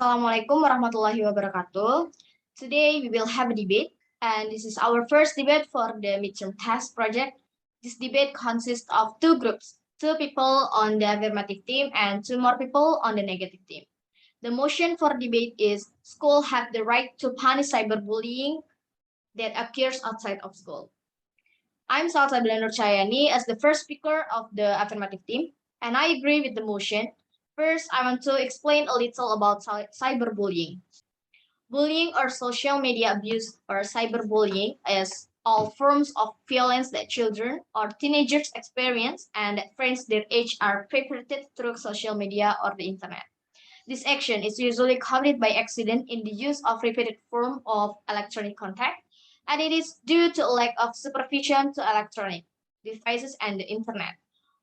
Assalamualaikum warahmatullahi wabarakatuh. Today we will have a debate, and this is our first debate for the midterm test project. This debate consists of two groups, two people on the affirmative team and two more people on the negative team. The motion for debate is school have the right to punish cyberbullying that occurs outside of school. I'm Salsabilla Nur Cahyani as the first speaker of the affirmative team, and I agree with the motion. First, I want to explain a little about cyberbullying. Bullying or social media abuse or cyberbullying is all forms of violence that children or teenagers experience and that friends their age are perpetrated through social media or the internet. This action is usually committed by accident in the use of repeated form of electronic contact, and it is due to a lack of supervision to electronic devices and the internet.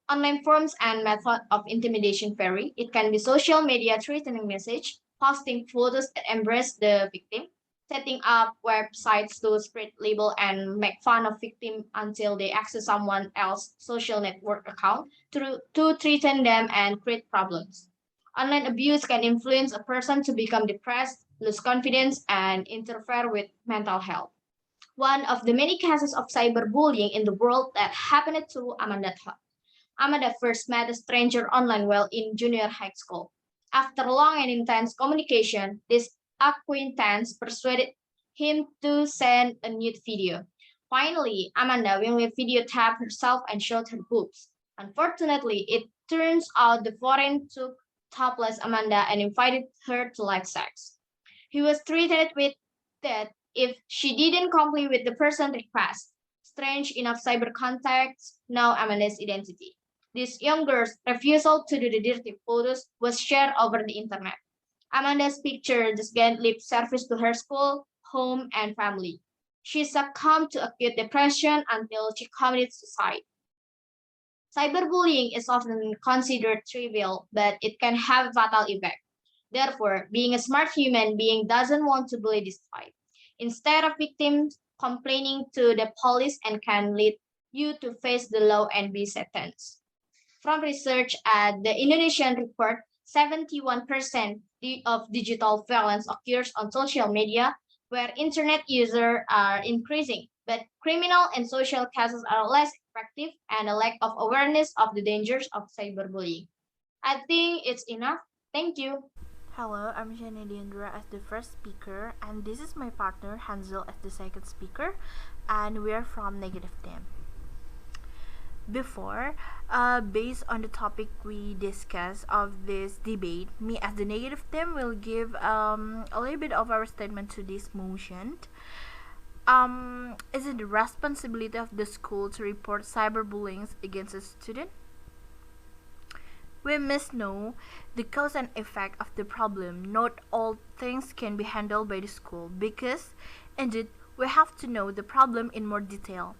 Online forms and method of intimidation vary. It can be social media threatening message, posting photos that embrace the victim, setting up websites to spread label and make fun of victim until they access someone else's social network account to threaten them and create problems. Online abuse can influence a person to become depressed, lose confidence, and interfere with mental health. One of the many cases of cyberbullying in the world that happened to Amanda Todd. Amanda first met a stranger online while in junior high school. After long and intense communication, this acquaintance persuaded him to send a nude video. Finally, Amanda willingly videotaped herself and showed her boobs. Unfortunately, it turns out the foreign took topless Amanda and invited her to live sex. He was threatened with death if she didn't comply with the person's request. Strange enough, cyber contacts know Amanda's identity. This young girl's refusal to do the dirty photos was shared over the internet. Amanda's picture just gained lip service to her school, home, and family. She succumbed to acute depression until she committed suicide. Cyberbullying is often considered trivial, but it can have a fatal effect. Therefore, being a smart human being doesn't want to bully this type. Instead of victims complaining to the police and can lead you to face the law and be sentenced. From research at the Indonesian report, 71% of digital violence occurs on social media, where internet users are increasing, but criminal and social cases are less effective and a lack of awareness of the dangers of cyberbullying. I think it's enough. Thank you. Hello, I'm Syanaya Diandra as the first speaker, and this is my partner Hanzel as the second speaker, and we are from Negative Team. Before, based on the topic we discussed of this debate, me as the negative team will give a little bit of our statement to this motion. Is it the responsibility of the school to report cyberbullying against a student? We must know the cause and effect of the problem. Not all things can be handled by the school because, indeed, we have to know the problem in more detail.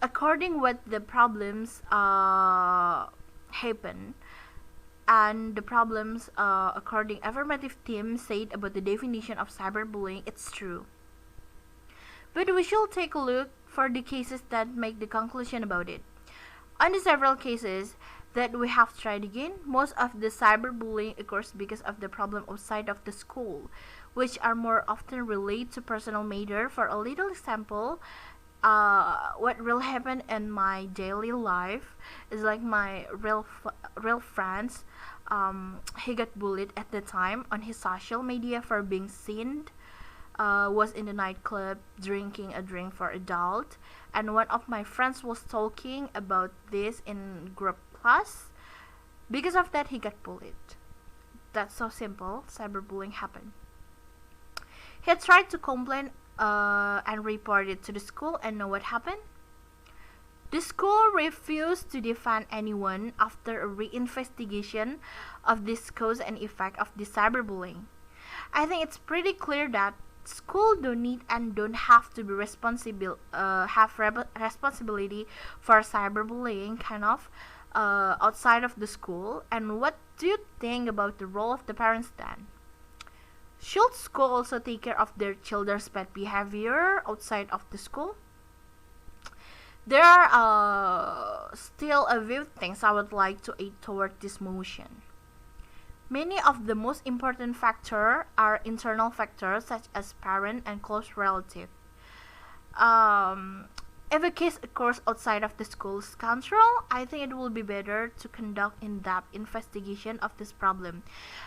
According what the problems happen, and the problems according affirmative team said about the definition of cyberbullying, it's true. But we should take a look for the cases that make the conclusion about it. On the several cases that we have tried again, most of the cyberbullying occurs because of the problem outside of the school, which are more often related to personal matter. For a little example, what will happen in my daily life is like my real friends. He got bullied at the time on his social media for being seen was in the nightclub drinking a drink for adult, and one of my friends was talking about this in group class. Because of that, he got bullied. That's so simple. Cyberbullying happened. He tried to complain and report it to the school, and know what happened? The school refused to defend anyone after a reinvestigation of this cause and effect of the cyberbullying. I think it's pretty clear that school don't need and don't have to be responsibility for cyberbullying kind of outside of the school. And what do you think about the role of the parents then? Should school also take care of their children's bad behavior outside of the school? There are still a few things I would like to add toward this motion. Many of the most important factors are internal factors such as parent and close relative. Um, if a case occurs outside of the school's control, I think it will be better to conduct in-depth investigation of this problem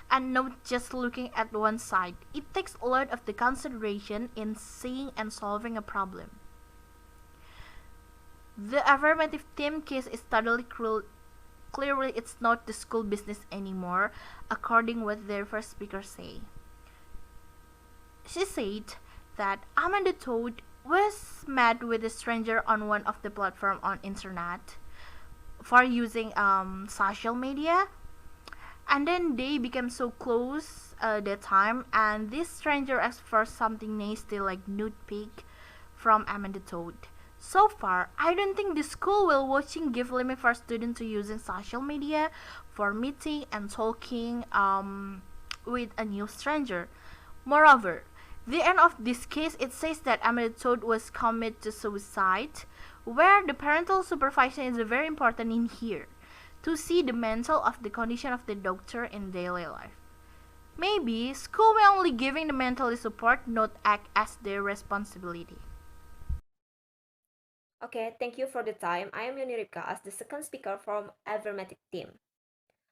and not just looking at one side. It takes a lot of the consideration in seeing and solving a problem. The affirmative team case is totally clearly it's not the school business anymore, according what their first speaker say. She said that Amanda Toad was met with a stranger on one of the platform on internet for using social media, and then they became so close that time, and this stranger asked for something nasty like nude pic from Amanda Toad. So far, I don't think the school will watching give limit for students to using social media for meeting and talking with a new stranger. Moreover, the end of this case it says that Amanda Toad was committed to suicide, where the parental supervision is very important in here to see the mental of the condition of the doctor in daily life. Maybe school will only giving the mental support, not act as their responsibility. Okay, thank you for the time. I am Yoni Ribka as the second speaker from Affirmative team.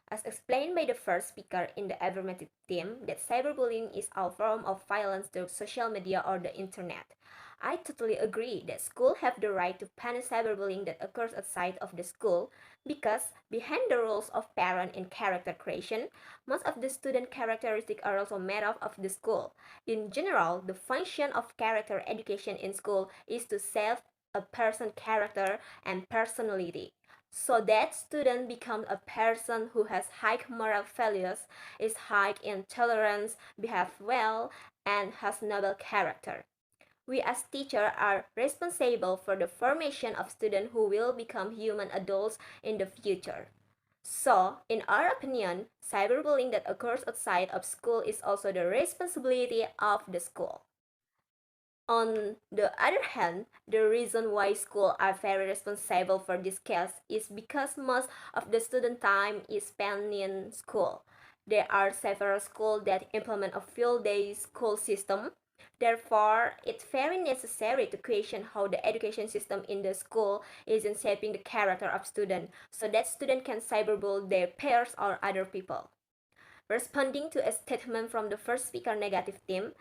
As explained by the first speaker in the Affirmative team, that cyberbullying is a form of violence through social media or the internet. I totally agree that schools have the right to punish cyberbullying that occurs outside of the school because behind the rules of parent and character creation, most of the student characteristics are also made up of the school. In general, the function of character education in school is to shape a person's character and personality so that student becomes a person who has high moral values, is high in tolerance, behave well, and has noble character. We as teachers are responsible for the formation of students who will become human adults in the future. So, in our opinion, cyberbullying that occurs outside of school is also the responsibility of the school. On the other hand, the reason why schools are very responsible for this case is because most of the student time is spent in school. There are several schools that implement a full-day school system. Therefore, it's very necessary to question how the education system in the school is in shaping the character of students so that students can cyberbully their peers or other people. Responding to a statement from the first speaker negative team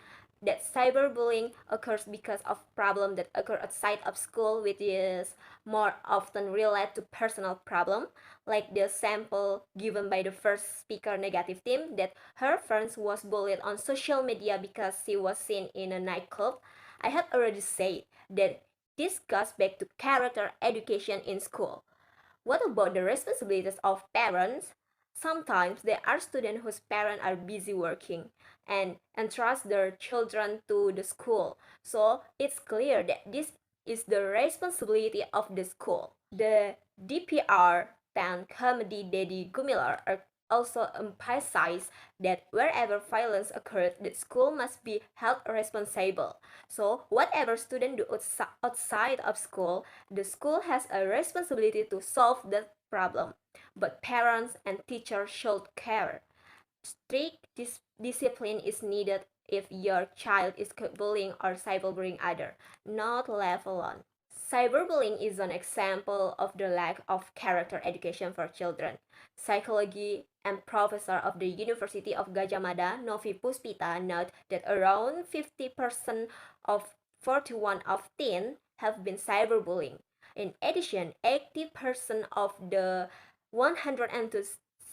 that cyberbullying occurs because of problems that occur outside of school, which is more often related to personal problem, like the sample given by the first speaker negative team that her friend was bullied on social media because she was seen in a nightclub. I had already said that this goes back to character education in school. What about the responsibilities of parents? Sometimes there are students whose parents are busy working and entrust their children to the school. So it's clear that this is the responsibility of the school. The DPR fan comedy Daddy Gumilar also emphasized that wherever violence occurs, the school must be held responsible. So whatever student do outside of school, the school has a responsibility to solve that problem. But parents and teachers should care. Strict discipline is needed if your child is bullying or cyberbullying other, not left alone. Cyberbullying is an example of the lack of character education for children. Psychology and professor of the University of Gajah Mada, Novi Puspita, note that around 50% of 41 of teens have been cyberbullying. In addition, 80% of the 102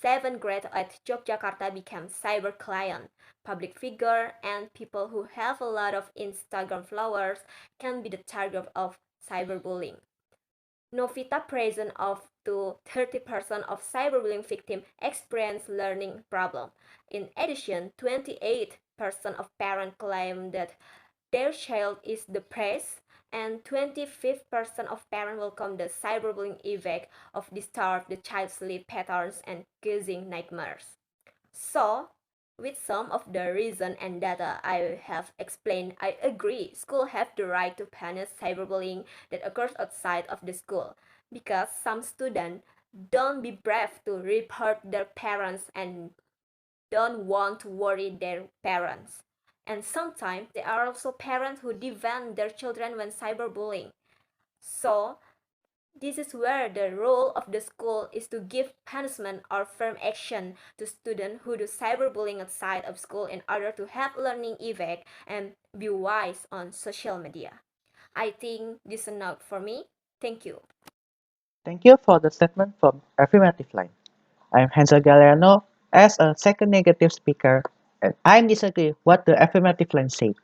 seventh grade at Yogyakarta became cyber client. Public figure and people who have a lot of Instagram followers can be the target of cyberbullying. Novita present of to 30% of cyberbullying victims experience learning problem. In addition, 28% of parents claim that their child is depressed and 25% of parents welcome the cyberbullying effect of disturb the child's sleep patterns and causing nightmares. So, with some of the reason and data I have explained, I agree school have the right to punish cyberbullying that occurs outside of the school because some students don't be brave to report their parents and don't want to worry their parents. And sometimes there are also parents who defend their children when cyberbullying. So this is where the role of the school is to give punishment or firm action to students who do cyberbullying outside of school in order to have learning effect and be wise on social media. I think this is enough for me. Thank you. Thank you for the statement from Affirmative Line. I'm Hanzel Galeano as a second negative speaker, and I disagree what the Affirmative Line said.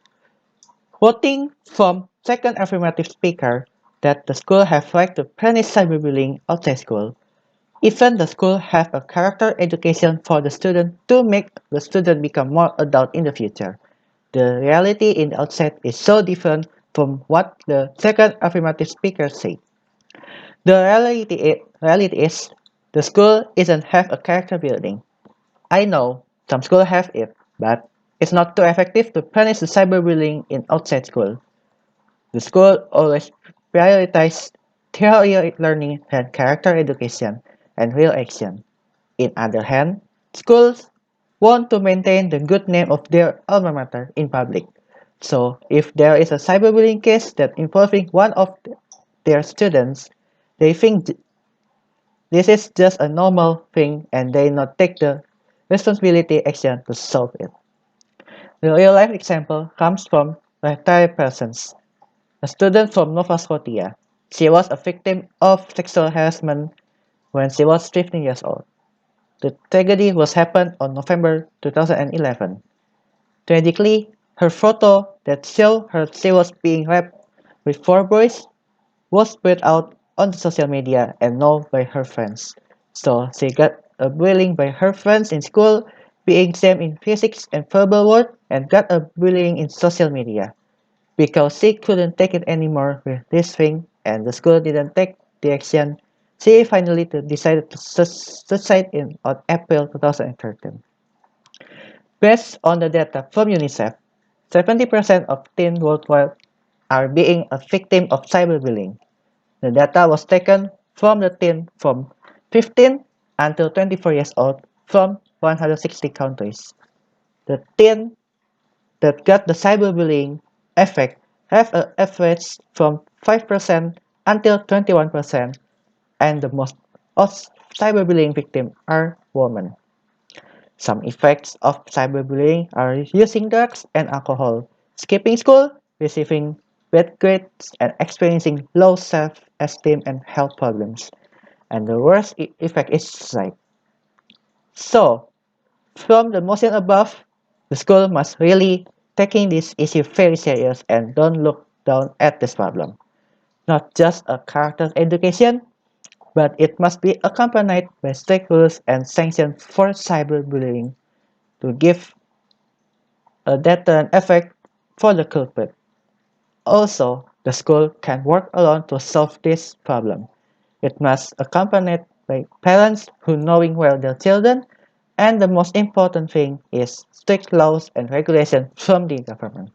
Quoting from second affirmative speaker that the school have right to punish cyberbullying outside school. Even the school have a character education for the student to make the student become more adult in the future. The reality in the outset is so different from what the second affirmative speaker said. The reality is the school isn't have a character building. I know some schools have it, but it's not too effective to punish the cyberbullying in outside school. The school always prioritizes theory learning and character education and real action. On the other hand, schools want to maintain the good name of their alma mater in public. So, if there is a cyberbullying case that involving one of their students, they think this is just a normal thing and they not take the responsibility action to solve it. The real life example comes from retired persons. A student from Nova Scotia. She was a victim of sexual harassment when she was 15 years old. The tragedy was happened on November 2011. Tragically, her photo that showed her she was being raped with 4 boys was spread out on the social media and known by her friends. So she got a bullying by her friends in school, being same in physics and verbal word, and got a bullying in social media. Because she couldn't take it anymore with this thing and the school didn't take the action, she finally decided to suicide on April 2013. Based on the data from UNICEF, 70% of teens worldwide are being a victim of cyberbullying. The data was taken from the teen from 15 until 24 years old from 160 countries. The teen that got the cyberbullying effect have an average from 5% until 21%, and the most of cyberbullying victims are women. Some effects of cyberbullying are using drugs and alcohol, skipping school, receiving bad grades, and experiencing low self-esteem and health problems. And the worst effect is suicide. So, from the motion above, the school must really taking this issue very serious and don't look down at this problem. Not just a character education, but it must be accompanied by strict rules and sanctions for cyberbullying to give a deterrent effect for the culprit. Also, the school can work alone to solve this problem. It must accompanied by parents who knowing well their children, and the most important thing is strict laws and regulations from the government.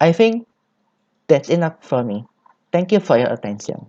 I think that's enough for me. Thank you for your attention.